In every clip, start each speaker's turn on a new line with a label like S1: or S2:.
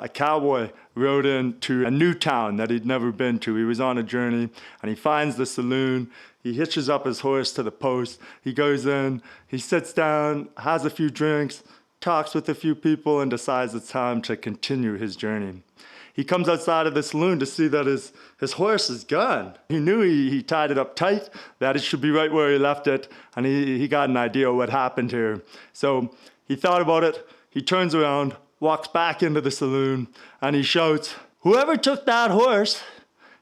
S1: A cowboy rode into a new town that he'd never been to. He was on a journey and he finds the saloon. He hitches up his horse to the post. He goes in, he sits down, has a few drinks, talks with a few people, and decides it's time to continue his journey. He comes outside of the saloon to see that his horse is gone. He knew he tied it up tight, that it should be right where he left it, and he got an idea of what happened here. So he thought about it, he turns around, walks back into the saloon, and he shouts, "Whoever took that horse,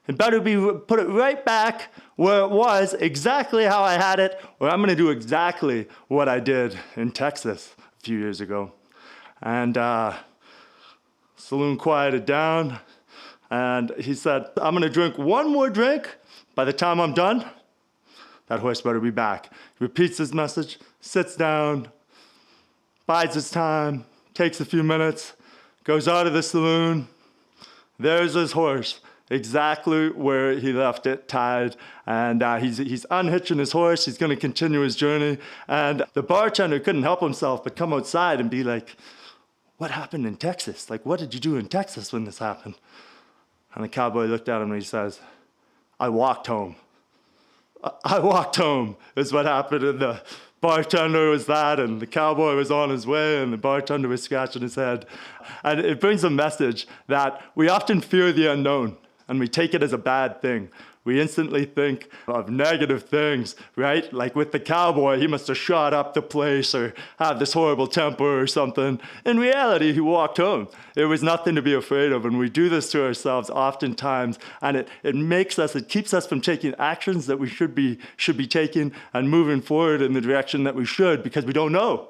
S1: it better put it right back where it was, exactly how I had it, or I'm gonna do exactly what I did in Texas a few years ago." And saloon quieted down, and he said, "I'm gonna drink one more drink. By the time I'm done, that horse better be back." He repeats his message, sits down, bides his time, takes a few minutes, goes out of the saloon. There's his horse, exactly where he left it tied. And he's unhitching his horse. He's going to continue his journey. And the bartender couldn't help himself but come outside and be like, "What happened in Texas? Like, what did you do in Texas when this happened?" And the cowboy looked at him and he says, "I walked home. I walked home," is what happened. And the bartender was that, and the cowboy was on his way, and the bartender was scratching his head. And it brings a message that we often fear the unknown, and we take it as a bad thing. We instantly think of negative things, right? Like with the cowboy, he must have shot up the place or had this horrible temper or something. In reality, he walked home. It was nothing to be afraid of, and we do this to ourselves oftentimes, and it keeps us from taking actions that we should be taking and moving forward in the direction that we should, because we don't know.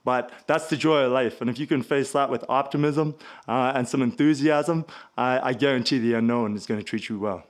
S1: But that's the joy of life, and if you can face that with optimism and some enthusiasm, I guarantee the unknown is going to treat you well.